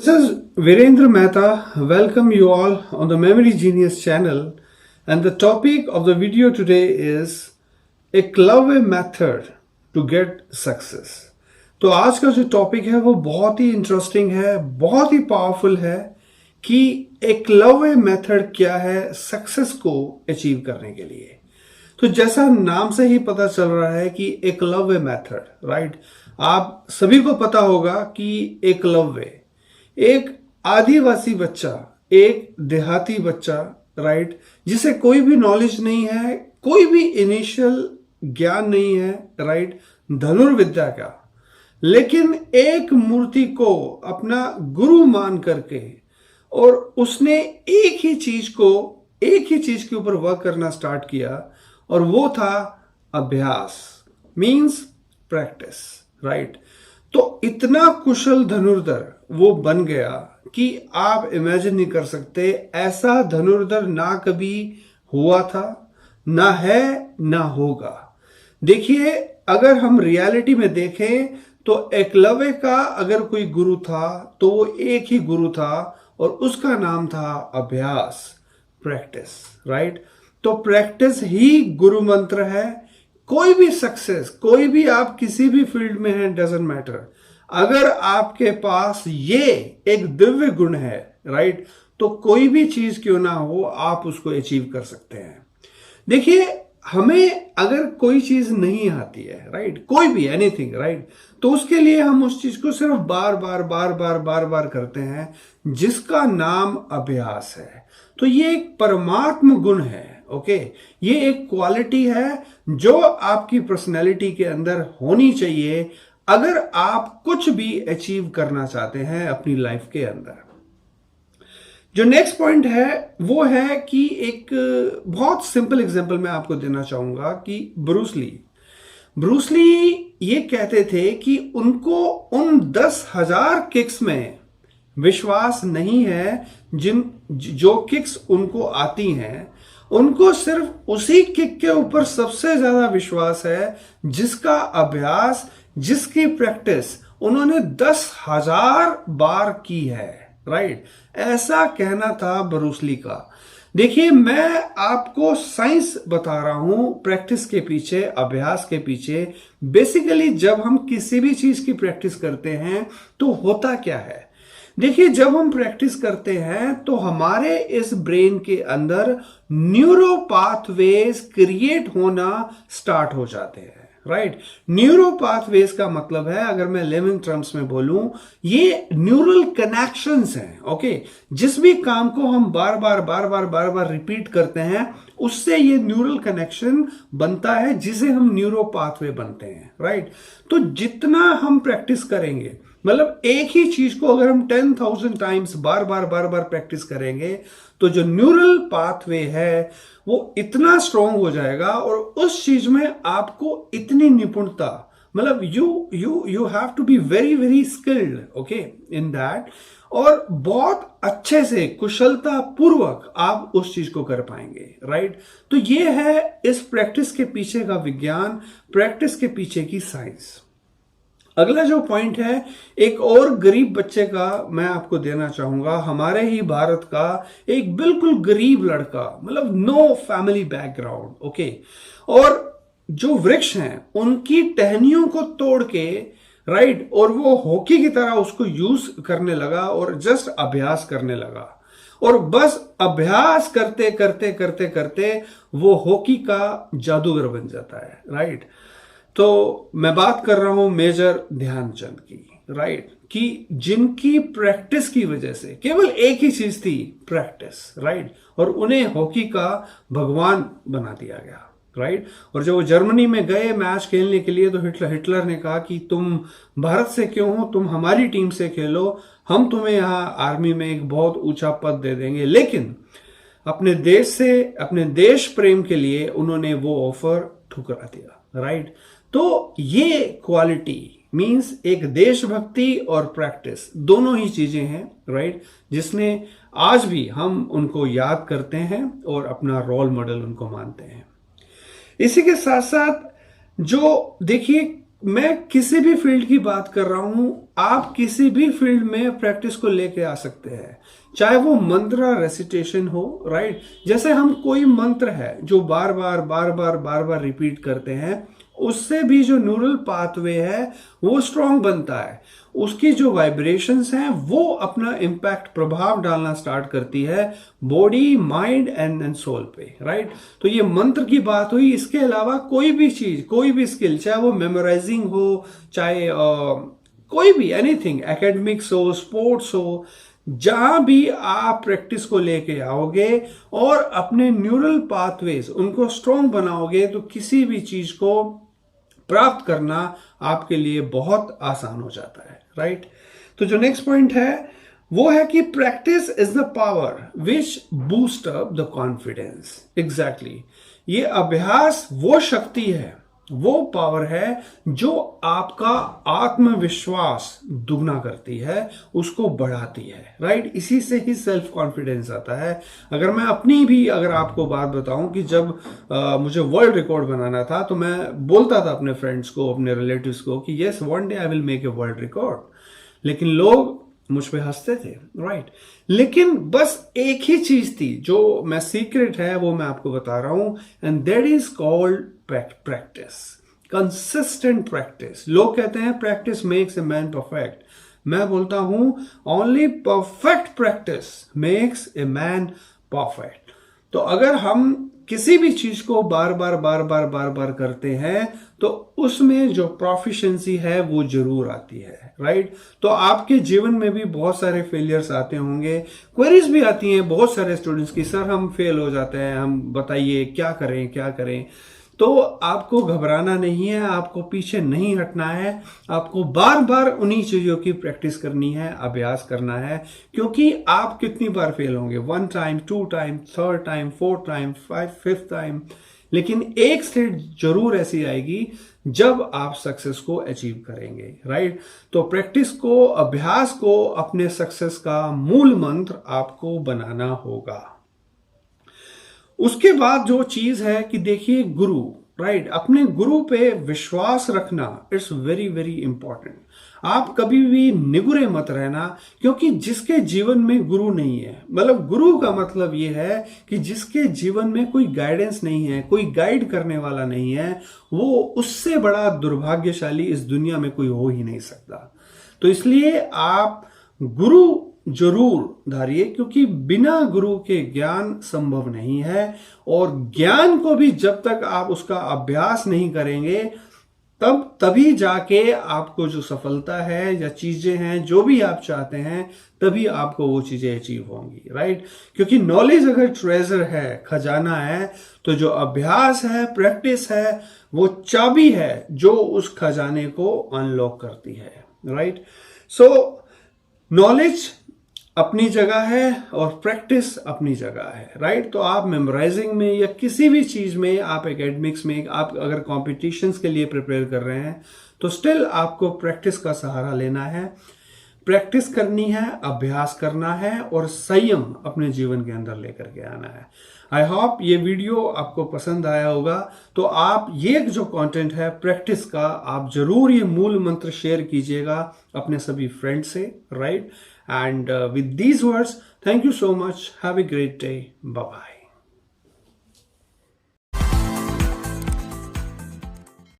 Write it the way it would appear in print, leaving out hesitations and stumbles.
This is Virender Mehta. Welcome you all on the Memory Genius channel, and the topic of the video today is Eklavya Method to get success. तो आज का जो topic है वो बहुत ही interesting है, बहुत ही पावरफुल है कि एकलव्य मेथड क्या है सक्सेस को अचीव करने के लिए। तो जैसा नाम से ही पता चल रहा है कि एकलव्य मेथड, राइट। आप सभी को पता होगा कि एकलव्य एक आदिवासी बच्चा, एक देहाती बच्चा, राइट, जिसे कोई भी नॉलेज नहीं है, कोई भी इनिशियल ज्ञान नहीं है, राइट, धनुर्विद्या का, लेकिन एक मूर्ति को अपना गुरु मान करके और उसने एक ही चीज के ऊपर वर्क करना स्टार्ट किया, और वो था अभ्यास, मींस प्रैक्टिस, राइट। तो इतना कुशल धनुर्धर वो बन गया कि आप इमेजिन नहीं कर सकते, ऐसा धनुर्धर ना कभी हुआ था, ना है, ना होगा। देखिए, अगर हम रियलिटी में देखें तो एकलव्य का अगर कोई गुरु था तो वो एक ही गुरु था और उसका नाम था अभ्यास, प्रैक्टिस, राइट। तो प्रैक्टिस ही गुरु मंत्र है। कोई भी सक्सेस, कोई भी आप किसी भी फील्ड में हैं, डजंट मैटर, अगर आपके पास ये एक दिव्य गुण है, राइट, तो कोई भी चीज क्यों ना हो आप उसको अचीव कर सकते हैं। देखिए, हमें अगर कोई चीज नहीं आती है, राइट, कोई भी एनीथिंग, राइट, तो उसके लिए हम उस चीज को सिर्फ बार बार करते हैं, जिसका नाम अभ्यास है। तो ये एक परमात्म गुण है, ओके। ये एक क्वालिटी है जो आपकी पर्सनैलिटी के अंदर होनी चाहिए अगर आप कुछ भी अचीव करना चाहते हैं अपनी लाइफ के अंदर। जो नेक्स्ट पॉइंट है वो है कि एक बहुत सिंपल एग्जांपल मैं आपको देना चाहूंगा कि ब्रूस ली ये कहते थे कि उनको उन 10,000 किक्स में विश्वास नहीं है जो किक्स उनको आती हैं, उनको सिर्फ उसी किक के ऊपर सबसे ज्यादा विश्वास है जिसका अभ्यास, जिसकी प्रैक्टिस उन्होंने 10,000 बार की है, राइट। ऐसा कहना था ब्रूस ली का। देखिए, मैं आपको साइंस बता रहा हूं प्रैक्टिस के पीछे, अभ्यास के पीछे। बेसिकली जब हम किसी भी चीज की प्रैक्टिस करते हैं तो होता क्या है। देखिए, जब हम प्रैक्टिस करते हैं तो हमारे इस ब्रेन के अंदर न्यूरो पाथवेज क्रिएट होना स्टार्ट हो जाते हैं, राइट। न्यूरो पाथवेज का मतलब है, अगर मैं लेमन टर्म्स में बोलूं, ये न्यूरल कनेक्शंस हैं, ओके। जिस भी काम को हम बार बार रिपीट करते हैं उससे ये न्यूरल कनेक्शन बनता है, जिसे हम न्यूरो पाथवे बनते हैं, राइट। तो जितना हम प्रैक्टिस करेंगे, मतलब एक ही चीज को अगर हम 10,000 टाइम्स बार बार प्रैक्टिस करेंगे तो जो न्यूरल पाथवे है वो इतना स्ट्रांग हो जाएगा और उस चीज में आपको इतनी निपुणता, मतलब you have to be very skilled, okay, in that, और बहुत अच्छे से कुशलता पूर्वक आप उस चीज को कर पाएंगे, राइट। तो ये है इस प्रैक्टिस के पीछे का विज्ञान, प्रैक्टिस के पीछे की साइंस। अगला जो पॉइंट है, एक और गरीब बच्चे का मैं आपको देना चाहूंगा, हमारे ही भारत का एक बिल्कुल गरीब लड़का, मतलब नो फैमिली बैकग्राउंड, ओके, और जो वृक्ष हैं उनकी टहनियों को तोड़ के, राइट, और वो हॉकी की तरह उसको यूज करने लगा और जस्ट अभ्यास करने लगा, और बस अभ्यास करते वो हॉकी का जादूगर बन जाता है, राइट। तो मैं बात कर रहा हूं मेजर ध्यानचंद की, राइट, कि जिनकी प्रैक्टिस की वजह से केवल एक ही चीज थी, प्रैक्टिस, राइट, और उन्हें हॉकी का भगवान बना दिया गया, राइट। और जब वो जर्मनी में गए मैच खेलने के लिए तो हिटलर ने कहा कि तुम भारत से क्यों हो, तुम हमारी टीम से खेलो, हम तुम्हें यहां आर्मी में एक बहुत ऊंचा पद दे देंगे। लेकिन अपने देश से, अपने देश प्रेम के लिए उन्होंने वो ऑफर ठुकरा दिया, राइट। तो ये क्वालिटी मींस एक देशभक्ति और प्रैक्टिस दोनों ही चीजें हैं, राइट, जिसने आज भी हम उनको याद करते हैं और अपना रोल मॉडल उनको मानते हैं। इसी के साथ साथ जो देखिए मैं किसी भी फील्ड की बात कर रहा हूं, आप किसी भी फील्ड में प्रैक्टिस को लेके आ सकते हैं, चाहे वो मंत्र रेसिटेशन हो, राइट। जैसे हम कोई मंत्र है जो बार बार रिपीट करते हैं, उससे भी जो न्यूरल पाथवे है वो स्ट्रांग बनता है, उसकी जो वाइब्रेशंस हैं वो अपना इम्पैक्ट, प्रभाव डालना स्टार्ट करती है बॉडी, माइंड एंड सोल पे, राइट। तो ये मंत्र की बात हुई। इसके अलावा कोई भी चीज, कोई भी स्किल, चाहे वो मेमोराइजिंग हो, चाहे कोई भी एनीथिंग, एकेडमिक्स हो, स्पोर्ट्स हो, जहां भी आप प्रैक्टिस को लेके आओगे और अपने न्यूरल पाथवेज उनको स्ट्रॉन्ग बनाओगे, तो किसी भी चीज को प्राप्त करना आपके लिए बहुत आसान हो जाता है, राइट। तो जो नेक्स्ट पॉइंट है वो है कि practice is the power which boost up the confidence. Exactly, ये अभ्यास वो शक्ति है, वो पावर है जो आपका आत्मविश्वास दुगना करती है, उसको बढ़ाती है, राइट। इसी से ही सेल्फ कॉन्फिडेंस आता है। अगर मैं अपनी भी अगर आपको बात बताऊं कि जब मुझे वर्ल्ड रिकॉर्ड बनाना था, तो मैं बोलता था अपने फ्रेंड्स को, अपने रिलेटिव्स को कि yes, one day I will make a world record, लेकिन लोग मुझ पे हंसते थे, राइट। लेकिन बस एक ही चीज थी जो मैं सीक्रेट है वो मैं आपको बता रहा हूं, and that is called practice, consistent practice. लोग कहते हैं practice makes a man perfect, मैं बोलता हूं only perfect practice makes a man perfect. तो अगर हम किसी भी चीज को बार बार करते हैं तो उसमें जो प्रोफिशिएंसी है वो जरूर आती है, राइट। तो आपके जीवन में भी बहुत सारे फेलियर्स आते होंगे, क्वेरीज भी आती हैं बहुत सारे स्टूडेंट्स की, सर हम फेल हो जाते हैं, हम बताइए क्या करें। तो आपको घबराना नहीं है, आपको पीछे नहीं हटना है, आपको बार बार उन्हीं चीजों की प्रैक्टिस करनी है, अभ्यास करना है। क्योंकि आप कितनी बार फेल होंगे, 1 time, 2 time, 3rd time, 4th time, 5th time, लेकिन एक स्टेज जरूर ऐसी आएगी जब आप सक्सेस को अचीव करेंगे, राइट। तो प्रैक्टिस को, अभ्यास को अपने सक्सेस का मूल मंत्र आपको बनाना होगा। उसके बाद जो चीज है कि देखिए गुरु, राइट, अपने गुरु पे विश्वास रखना, इट्स वेरी वेरी इंपॉर्टेंट। आप कभी भी निगुरे मत रहना, क्योंकि जिसके जीवन में गुरु नहीं है, मतलब गुरु का मतलब ये है कि जिसके जीवन में कोई गाइडेंस नहीं है, कोई गाइड करने वाला नहीं है, वो उससे बड़ा दुर्भाग्यशाली इस दुनिया में कोई हो ही नहीं सकता। तो इसलिए आप गुरु जरूर धारिए, क्योंकि बिना गुरु के ज्ञान संभव नहीं है, और ज्ञान को भी जब तक आप उसका अभ्यास नहीं करेंगे तभी जाके आपको जो सफलता है या चीजें हैं जो भी आप चाहते हैं, तभी आपको वो चीजें अचीव होंगी, राइट। क्योंकि नॉलेज अगर ट्रेजर है, खजाना है, तो जो अभ्यास है, प्रैक्टिस है, वो चाबी है जो उस खजाने को अनलॉक करती है, राइट। सो नॉलेज अपनी जगह है और प्रैक्टिस अपनी जगह है, राइट। तो आप मेमोराइजिंग में या किसी भी चीज में, आप एकेडमिक्स में, आप अगर कॉम्पिटिशन्स के लिए प्रिपेयर कर रहे हैं, तो स्टिल आपको प्रैक्टिस का सहारा लेना है, प्रैक्टिस करनी है, अभ्यास करना है, और संयम अपने जीवन के अंदर लेकर के आना है। आई होप ये वीडियो आपको पसंद आया होगा। तो आप ये जो कंटेंट है प्रैक्टिस का, आप जरूर ये मूल मंत्र शेयर कीजिएगा अपने सभी फ्रेंड से, right. And with these words, thank you so much. Have a great day. Bye-bye.